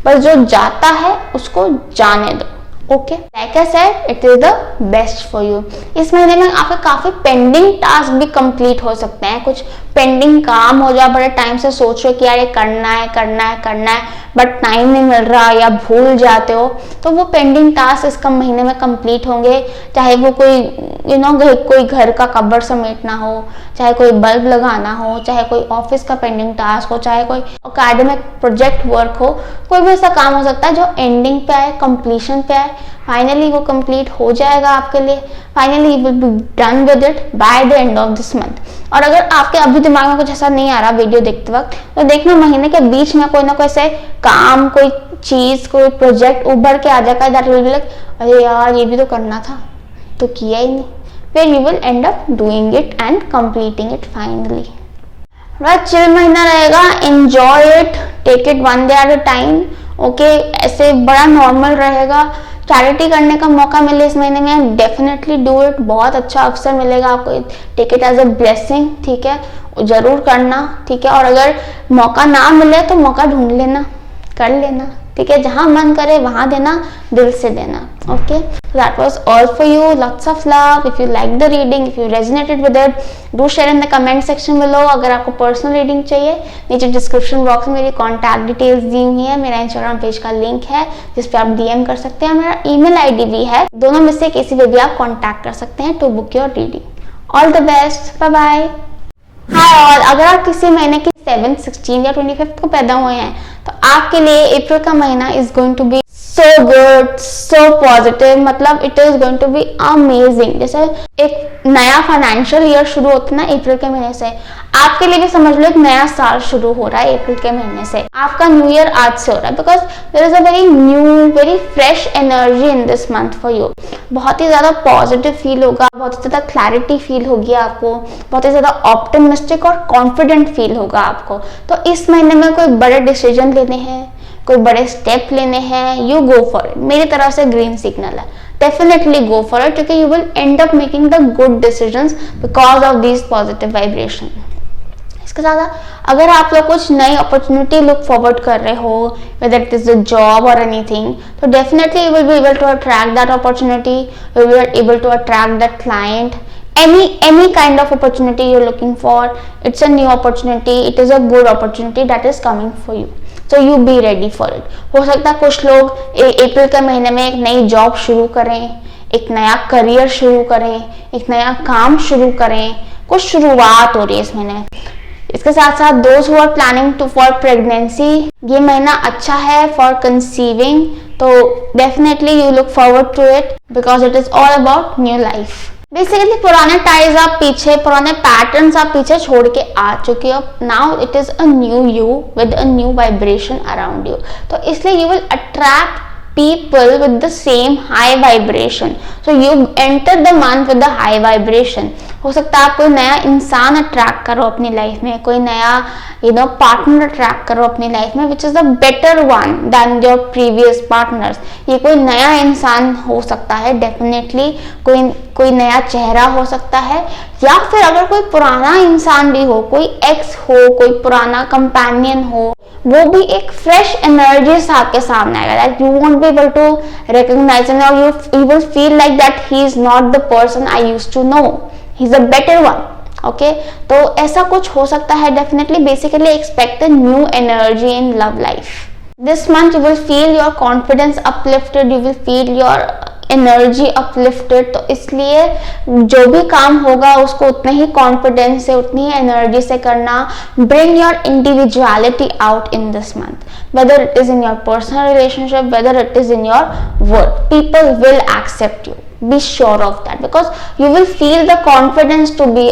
बस जो जाता है उसको जाने दो। Okay, like I said, it is the best for you. इस महीने में आपके काफी पेंडिंग टास्क भी कंप्लीट हो सकते हैं। कुछ पेंडिंग काम हो जाए, बड़े टाइम से सोच रहे हो कि यार ये करना है करना है करना है, बट टाइम नहीं मिल रहा या भूल जाते हो, तो वो पेंडिंग टास्क इस महीने में कंप्लीट होंगे। चाहे वो कोई कोई घर का कबर्ड समेटना हो, चाहे कोई बल्ब लगाना हो, चाहे कोई ऑफिस का पेंडिंग टास्क हो, चाहे कोई एकेडमिक प्रोजेक्ट वर्क हो, कोई भी ऐसा काम हो सकता है जो एंडिंग पे आए, कंप्लीशन पे आए। फाइनली वो कंप्लीट हो जाएगा आपके लिए। Finally you will be done with it by the end of this month. और अगर आपके अभी दिमाग में कुछ ऐसा नहीं आ रहा वीडियो देखते वक्त, तो देखना महीने के बीच में कोई ना कोई ऐसे काम, कोई चीज, कोई प्रोजेक्ट उभर के आ जाएगा, दैट विल बी लाइक अरे यार ये भी तो करना था, तो किया ही नहीं। फिर you will end up doing it and completing it finally. Chill महीना रहेगा, enjoy it, take it one day at a time. Okay, ऐसे बड़ा नॉर्मल रहेगा। चैरिटी करने का मौका मिले इस महीने में, डेफिनेटली डू इट। बहुत अच्छा अवसर मिलेगा आपको, take it as a blessing, ठीक है, जरूर करना, ठीक है। और अगर मौका ना मिले तो मौका ढूंढ लेना, कर लेना, ठीक है। जहां मन करे वहां देना, दिल से देना। Okay, that was all for you. Lots of love. If you like the reading, if you resonated with it, do share in the comment section below. अगर आपको पर्सनल रीडिंग चाहिए, नीचे डिस्क्रिप्शन बॉक्स में मेरी कॉन्टैक्ट डिटेल्स दी हुई है, मेरा Instagram page का लिंक है जिस पे आप डीएम कर सकते हैं, मेरा ईमेल आईडी भी है। दोनों में से किसी पे भी आप कॉन्टैक्ट कर सकते हैं to book your reading. All the best, bye bye. Hi all, अगर आप किसी महीने की 7, 16 या 25 को पैदा हुए हैं, तो आपके लिए अप्रैल का महीना is going to be so good, so positive, मतलब it is going to be amazing. जैसे एक नया फाइनेंशियल ईयर शुरू होता है ना अप्रैल के महीने से, आपके लिए भी समझ लो एक नया साल शुरू हो रहा है अप्रैल के महीने से। आपका न्यू ईयर आज से हो रहा है, because there is a very new, very fresh energy in this month for you. बहुत ही ज्यादा पॉजिटिव फील होगा, बहुत ही ज्यादा क्लैरिटी फील होगी आपको, बहुत ही ज्यादा ऑप्टिमिस्टिक और कॉन्फिडेंट फील होगा आपको। तो इस महीने में कोई बड़े डिसीजन लेने हैं, कोई बड़े स्टेप लेने हैं, यू गो फॉर इट। मेरी तरफ से ग्रीन सिग्नल है, डेफिनेटली गो फॉर इट, क्योंकि you will end up making the good decisions because of this positive vibration. इसके साथ अगर आप लोग कुछ नई अपॉर्चुनिटी लुक फॉरवर्ड कर रहे हो, whether it is a job और एनीथिंग, तो definitely you will be able to attract that opportunity, you will be able to attract that client. Any kind of opportunity you're looking for, it's a new opportunity, it is a good opportunity that is coming for you, so you be ready for it. हो सकता है कुछ लोग अप्रैल के महीने में एक नई जॉब शुरू करें, एक नया करियर शुरू करें, एक नया काम शुरू करें, कुछ शुरुआत हो रही है इस महीने। इसके साथ साथ those who are planning to for pregnancy, ये महीना अच्छा है फॉर कंसीविंग, तो definitely you look forward to it because it is all about new life. Basically पुराने टाइज आप पीछे, पुराने पैटर्न्स आप पीछे छोड़ के आ चुके हो। Now it is a new you with a new vibration around you, तो इसलिए you will attract people with the same high vibration, so you enter the month with the high vibration. हो सकता है आप कोई नया इंसान अट्रैक्ट करो अपनी लाइफ में, कोई नया पार्टनर अट्रैक्ट करो अपनी लाइफ में, which is a better one than your previous partners. ये कोई नया इंसान हो सकता है, डेफिनेटली कोई नया चेहरा हो सकता है, या फिर अगर कोई पुराना इंसान भी हो, कोई एक्स हो, कोई पुराना कंपेनियन हो, वो भी एक फ्रेश एनर्जी से आपके सामने आएगा, that you won't be able to recognise him, और you will feel like that he is not the person I used to know, he is a better one. Okay, तो ऐसा कुछ हो सकता है definitely. Basically expect a new energy in love life. This month you will feel your confidence uplifted, you will feel your energy uplifted, तो इसलिए जो भी काम होगा उसको उतने ही कॉन्फिडेंस से, उतनी ही एनर्जी से करना। Bring your individuality out in this month, whether it is in your personal relationship, whether it is in your work, people will accept you, be sure of that, because you will feel the confidence to be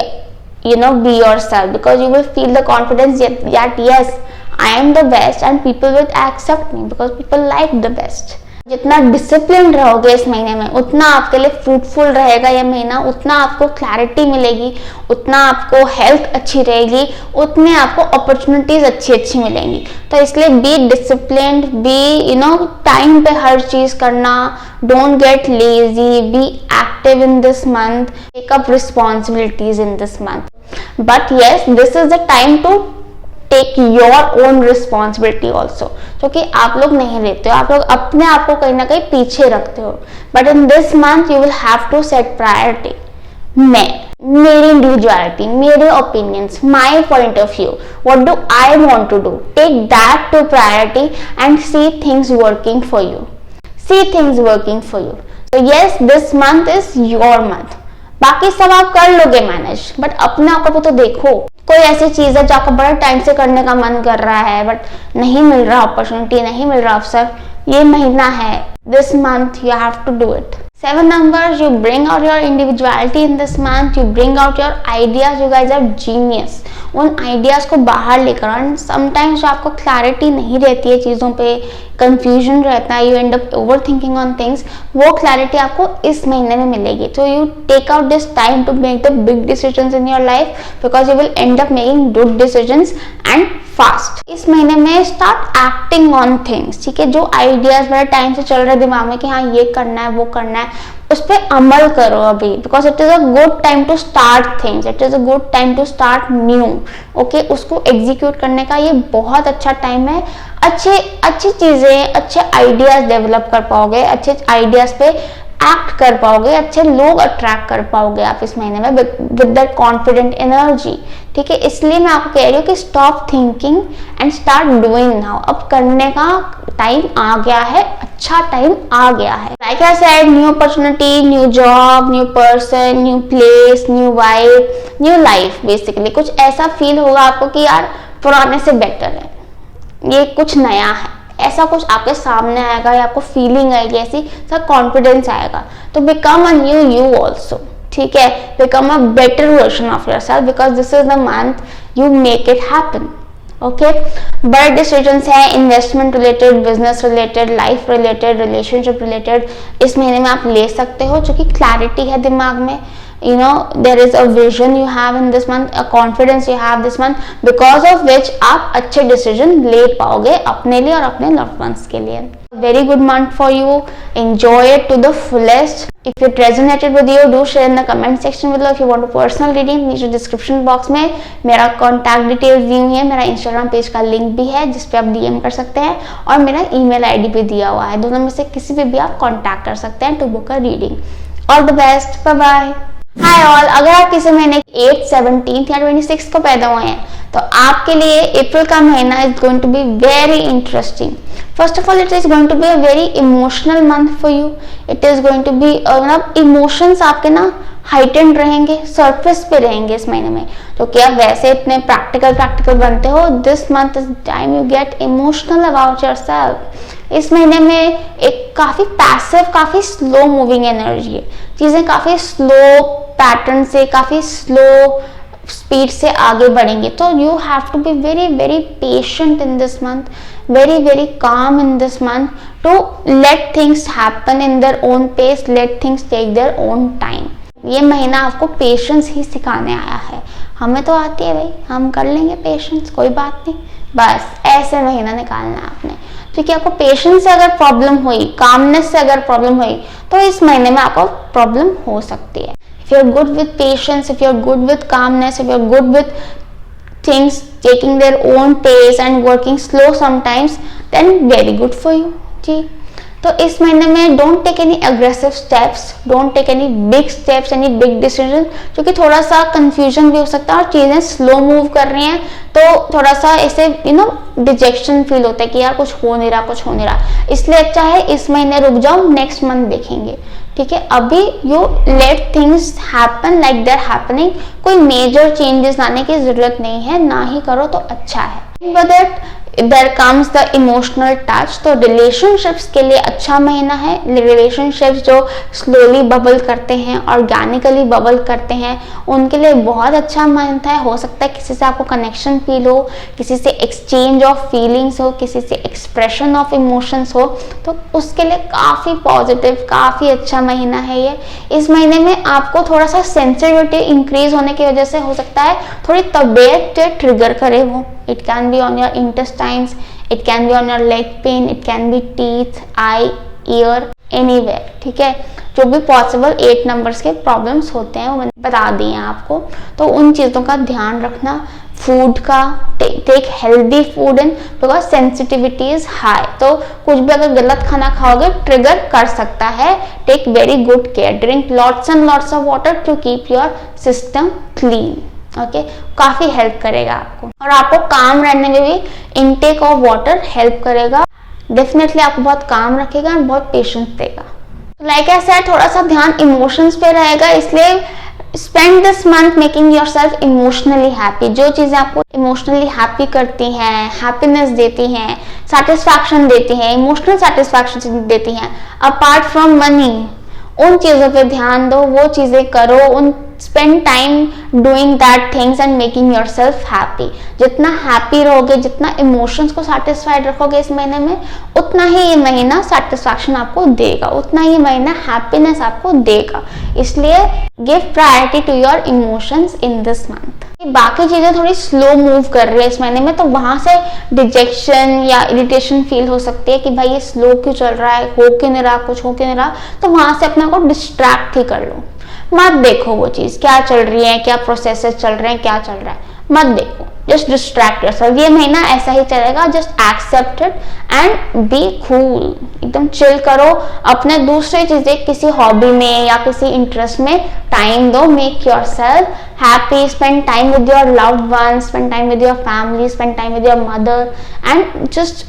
yourself, because you will feel the confidence that yes, I am the best and people will accept me because people like the best. जितना discipline रहोगे इस महीने में, उतना आपके लिए fruitful रहेगा ये महीना, उतना आपको क्लैरिटी मिलेगी, उतना आपको हेल्थ अच्छी रहेगी, उतने आपको अपॉर्चुनिटीज अच्छी मिलेंगी। तो इसलिए बी डिसिप्लिन्ड, बी टाइम पे हर चीज करना, don't get lazy, be active in this month, take up responsibilities in this month. But yes, this is the time to take your own responsibility also, क्योंकि आप लोग नहीं लेते हो, आप लोग अपने आप को कहीं ना कहीं पीछे रखते हो. But in this month you will have to set priority. मेरी इंडिविजुअलिटी, मेरे opinions, my point of view, what do I want to do, take that to priority and see things working for you. See things working for you. तो yes, this month is your month. बाकी सब आप कर लोगे manage, but अपने आप को तो देखो. कोई ऐसी चीज है जो आपको बड़ा टाइम से करने का मन कर रहा है बट नहीं मिल रहा अपॉर्चुनिटी, नहीं मिल रहा अवसर, ये महीना है. This month you have to do it. 7 numbers, you bring out your individuality in this month, you bring out your ideas, you guys are genius. उन आइडियाज को बाहर लेकर आना. समटाइम्स जो आपको क्लैरिटी नहीं रहती है चीज़ों पे, कंफ्यूजन रहता है, you end up over thinking on things, वो क्लैरिटी आपको इस महीने में मिलेगी. तो you take out this time to make the big decisions in your life, because you will end up making good decisions and fast. इस महीने में स्टार्ट एक्टिंग ऑन थिंग्स. ठीक है, जो आइडियाज बड़ा टाइम से चल रहे दिमाग में कि हाँ ये करना है वो करना है, उस पर अमल करो अभी, because it is a good time to start things, it is a good time to start new. Okay, उसको एग्जीक्यूट करने का ये बहुत अच्छा टाइम है. अच्छी चीजें, अच्छे आइडियाज डेवलप कर पाओगे, अच्छे आइडियाज पे एक्ट कर पाओगे, अच्छे लोग अट्रैक्ट कर पाओगे आप इस महीने में विद दैट कॉन्फिडेंट एनर्जी. ठीक है, इसलिए मैं आपको कह रही हूँ कि stop thinking and start doing now. अब करने का टाइम आ गया है, अच्छा टाइम आ गया है. Like I said, new opportunity, new job, new person, new place, new vibe, new life. Basically कुछ ऐसा फील होगा आपको कि यार पुराने से बेटर है, ये कुछ नया है, ऐसा कुछ आपके सामने आएगा या आपको फीलिंग आएगी, ऐसी सा कॉन्फिडेंस आएगा. तो become a new you also. ठीक है, become a better version of yourself, because this is the month you make it happen. Okay, बड़े डिसीजंस हैं, investment related, business related, life related, relationship related, इस महीने में आप ले सकते हो, जो कि क्लैरिटी है दिमाग में. You know, there is a vision you have in this month, a confidence you have this month, because of which आप अच्छे decision ले पाओगे अपने लिए और अपने loved ones के लिए. Very good month for you. Enjoy it to the fullest. If it resonated with you, do share in the comment section below. If you want a personal reading, नीचे description box में मेरा contact details दी हुई है, मेरा Instagram page का link भी है जिस पे आप DM कर सकते हैं, और मेरा email ID भी दिया हुआ है. दोनों में से किसी पे भी आप contact कर सकते हैं to book a reading. All the best. Bye bye. Hi all, अगर आप किसी महीने 8, 17 या 26 को पैदा हुए हैं तो आपके लिए अप्रैल का महीना is going to be very interesting. First of all, it is going to be a very emotional month for you. It is going to be मतलब इमोशंस आपके ना हाइटेंड रहेंगे, सरफेस पे रहेंगे इस महीने में. तो क्या वैसे इतने प्रैक्टिकल बनते हो, this month is time you get emotional about yourself. इस महीने में एक काफी पैसिव, काफी स्लो मूविंग एनर्जी है. चीजें काफी स्लो पैटर्न से, काफी स्लो स्पीड से आगे बढ़ेंगे. तो you have to be very very patient in this month, very very calm in this month to let things happen in their own pace, let things take their own time. ये महीना आपको patience ही सिखाने आया है. हमें तो आती है भाई, हम कर लेंगे पेशेंस, कोई बात नहीं. बस ऐसे महीना निकालना है आपने. क्योंकि आपको पेशेंस से अगर प्रॉब्लम हुई, कामनेस से अगर प्रॉब्लम हुई, तो इस महीने में आपको प्रॉब्लम हो सकती है. If you're good with patience, if you're good with calmness, if you're good with things taking their own pace and working slow sometimes, then very good for you. जी, तो इस महीने में don't take any aggressive steps, don't take any big steps, any big decision, क्योंकि थोड़ा सा confusion भी हो सकता है और चीज़ें स्लो मूव कर रही हैं. तो थोड़ा सा ऐसे डिजेक्शन फील होता है कि यार कुछ हो नहीं रहा. इसलिए अच्छा है इस महीने रुक जाओ, नेक्स्ट मंथ देखेंगे. ठीक है, अभी you let things happen like they're happening. कोई मेजर चेंजेस लाने की जरूरत नहीं है, ना ही करो तो अच्छा है. But that there comes the emotional touch. तो रिलेशनशिप्स के लिए अच्छा महीना है. रिलेशनशिप्स जो स्लोली बबल करते हैं, ऑर्गेनिकली बबल करते हैं, उनके लिए बहुत अच्छा मंथ है. हो सकता है किसी से आपको कनेक्शन फील हो, किसी से एक्सचेंज ऑफ फीलिंग्स हो, किसी से एक्सप्रेशन ऑफ इमोशंस हो, तो उसके लिए काफ़ी पॉजिटिव, काफ़ी अच्छा महीना है ये. इस महीने में आपको थोड़ा सा सेंसिटिविटी इंक्रीज होने की वजह से हो सकता है थोड़ी तबीयत ट्रिगर करे वो. It can be on your intestines, it can be on your leg pain, it can be teeth, eye, ear, anywhere, ठीक है। जो भी पॉसिबल 8 नंबर्स के प्रॉब्लम्स होते हैं वो मैंने बता दिए हैं आपको, तो उन चीज़ों का ध्यान रखना। फूड का, take healthy food in because sensitivity is high, तो कुछ भी अगर गलत खाना खाओगे ट्रिगर कर सकता है। Take very good care, drink lots and lots of water to keep your system clean, okay. काफी हेल्प करेगा आपको, और आपको काम रहने में भी इनटेक ऑफ वाटर हेल्प करेगा। डेफिनेटली आपको बहुत काम रखेगा और बहुत पेशेंस देगा। लाइक आई सेड, थोड़ा सा ध्यान इमोशंस पे रहेगा, इसलिए spend this month making yourself emotionally happy. जो चीजें आपको इमोशनली हैप्पी करती हैं, हैप्पीनेस देती हैं, सेटिस्फैक्शन देती हैं, इमोशनल सेटिस्फैक्शन देती हैं अपार्ट फ्रॉम मनी, उन चीजों पे ध्यान दो, वो चीजें करो, उन spend time doing that things and making yourself happy. जितना हैप्पी रहोगे, जितना इमोशंस को सेटिस्फाइड रखोगे इस महीने में, उतना ही ये महीना सेटिस्फैक्शन आपको देगा, उतना ही महीना हैप्पीनेस आपको देगा। इसलिए give priority to your emotions in this month. बाकी चीजें थोड़ी स्लो मूव कर रही है इस महीने में, तो वहां से डिजेक्शन या इरिटेशन फील हो सकती है कि भाई ये स्लो क्यों चल रहा है, हो क्यों नहीं रहा, कुछ हो क्यों नहीं रहा, तो वहां से अपने को डिस्ट्रैक्ट ही कर लो। मत देखो वो चीज क्या चल रही है, क्या प्रोसेसेस चल रहे हैं, क्या चल रहा है, मत देखो, जस्ट डिस्ट्रैक्ट योरसेल्फ। ये महीना ऐसा ही चलेगा, just accept it and be cool, एकदम चिल करो। अपने दूसरी चीजें किसी हॉबी में या किसी इंटरेस्ट में टाइम दो, make yourself happy, spend time with your loved once, spend time with your family, spend time with your mother and just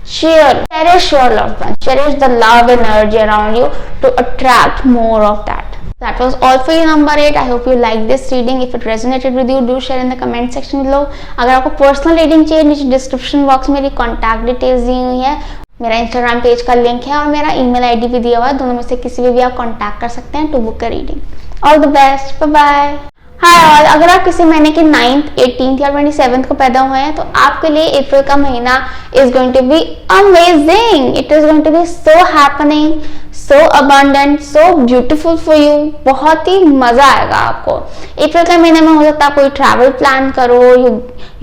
cherish your loved ones, cherish the love energy around you to attract more of that. That was all for you number 8. I hope you like this reading. If it resonated with you, do share in the comment section below. अगर आपको personal reading चाहिए, नीचे description box में मेरी contact details दी हुई है, मेरा Instagram page का लिंक है और मेरा ईमेल आईडी भी दिया हुआ है, दोनों में से किसी भी आप कॉन्टैक्ट कर सकते हैं to book a reading. All the best, bye bye. Hi all, अगर आप किसी महीने के 9th, 18th या 27th को पैदा हुए हैं तो आपके लिए अप्रैल का महीना is going to be amazing. It is going to be so happening, so abundant, so beautiful for you. बहुत ही मजा आएगा आपको। अप्रैल के महीने में हो सकता है कोई ट्रैवल प्लान करो,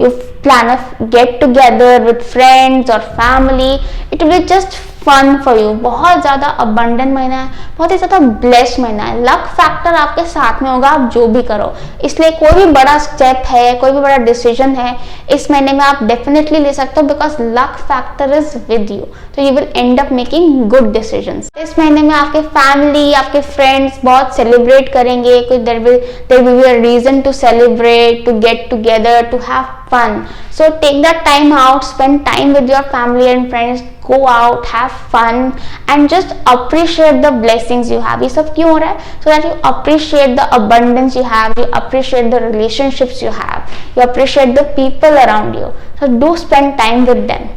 you plan a get together with friends और family, it will be just fun for you. बहुत ज्यादा अबंडेंट महीना है, बहुत ही ज्यादा ब्लेस्ड महीना है। लक फैक्टर आपके साथ में होगा आप जो भी करो, इसलिए कोई भी बड़ा स्टेप है, कोई भी बड़ा डिसीजन है इस महीने में आप डेफिनेटली ले सकते हो, because luck factor is with you, तो you will end up making good decisions. इस महीने में आपके फैमिली, आपके फ्रेंड्स बहुत सेलिब्रेट करेंगे, कोई there will be a reason to celebrate, to get together, to have fun. So take that time out, spend time with your family and friends, go out, have fun and just appreciate the blessings you have. ये सब क्यों हो रहा है? So that you appreciate the abundance you have, you appreciate the relationships you have, you appreciate the people around you. So do spend time with them.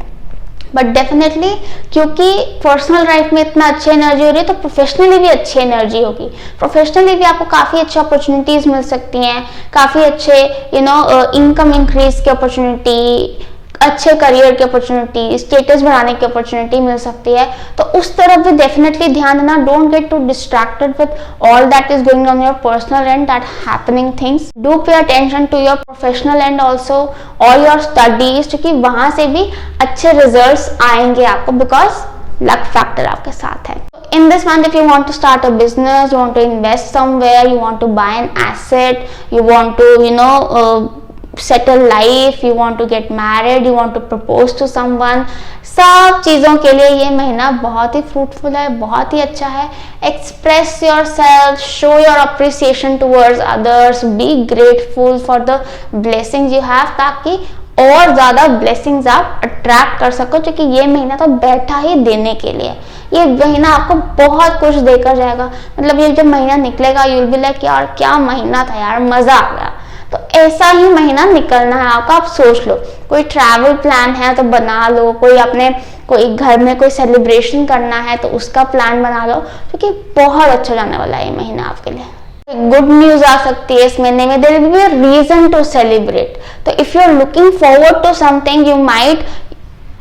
But definitely क्योंकि personal life में इतना अच्छी एनर्जी हो रही है तो professionally भी अच्छी एनर्जी होगी। प्रोफेशनली भी आपको काफ़ी अच्छी अपॉर्चुनिटीज़ मिल सकती हैं, काफ़ी अच्छे इनकम इंक्रीज की अपॉर्चुनिटी, अच्छे करियर की अपॉर्चुनिटी, स्टेटस बढ़ाने की अपॉर्चुनिटी मिल सकती है, तो उस तरफ भी डेफिनेटली ध्यान देना। Don't get too distracted with all that is going on your personal and that happening things. Do pay attention to your professional and also all your studies, क्योंकि वहां से भी अच्छे रिजल्ट्स आएंगे आपको, बिकॉज लक फैक्टर आपके साथ है। In this month, if you want to start a business, you want to invest somewhere, you want to buy an asset, you want to settle life, you want to get married, you want to propose to someone, सब चीज़ों के लिए ये महीना बहुत ही fruitful है, बहुत ही अच्छा है। Express your self, show your appreciation towards others, be grateful for the blessings you have, ताकि और ज़्यादा ब्लेसिंग्स आप अट्रैक्ट कर सको, क्योंकि ये महीना तो बैठा ही देने के लिए। ये महीना आपको बहुत कुछ देकर जाएगा। मतलब ये जब महीना निकलेगा यू विल बी लाइक यार क्या महीना था यार, मज़ा आ गया। तो ऐसा ही महीना निकलना है आपका। आप सोच लो, कोई ट्रैवल प्लान है तो बना लो, कोई घर में कोई सेलिब्रेशन करना है तो उसका प्लान बना लो, क्योंकि बहुत अच्छा जाने वाला है ये महीना आपके लिए। गुड न्यूज आ सकती है इस महीने में, there will be a reason to celebrate. तो if you are looking forward to something, you might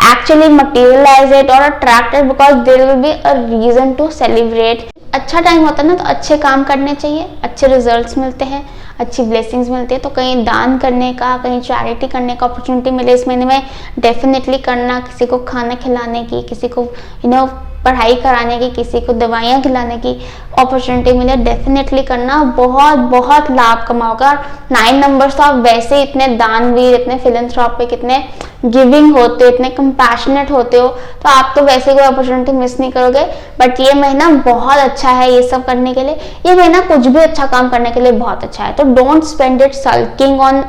actually materialize it or attract it because there will be a reason to celebrate. अच्छा time होता है ना, तो अच्छे काम करने चाहिए, अच्छे रिजल्ट्स मिलते हैं, अच्छी ब्लेसिंग्स मिलती है। तो कहीं दान करने का, कहीं चैरिटी करने का अपॉर्चुनिटी मिले इस महीने में, डेफिनेटली करना। किसी को खाना खिलाने की, किसी को पढ़ाई कराने की, किसी को दवाइयाँ खिलाने की अपॉर्चुनिटी मिले, डेफिनेटली करना, बहुत बहुत लाभ कमाओगा। 9 नंबर्स तो आप वैसे इतने दानवीर, इतने फिलैंथ्रोपिक, इतने गिविंग होते हो, इतने कंपैशनेट होते हो, तो आप तो वैसे कोई अपॉर्चुनिटी मिस नहीं करोगे। बट ये महीना बहुत अच्छा है ये सब करने के लिए, ये महीना कुछ भी अच्छा काम करने के लिए बहुत अच्छा है। तो don't spend it sulking on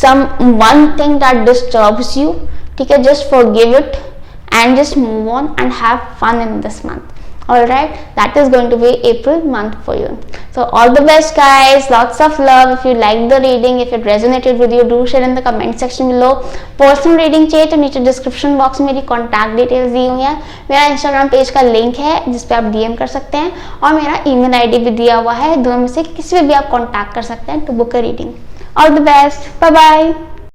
some one thing that disturbs you, ठीक है, just forgive it and just move on and have fun in this month. All right, that is going to be April month for you. So all the best guys, lots of love. If you like the reading, if it resonated with you, do share in the comment section below. Personal reading चाहिए तो नीचे description box में मेरी contact details दी हुई हैं, मेरा Instagram page का link है जिस पे आप DM कर सकते हैं, और मेरा email ID भी दिया हुआ है, दोनों में से किसी भी आप कॉन्टैक्ट कर सकते हैं to book a reading. All the best, bye bye.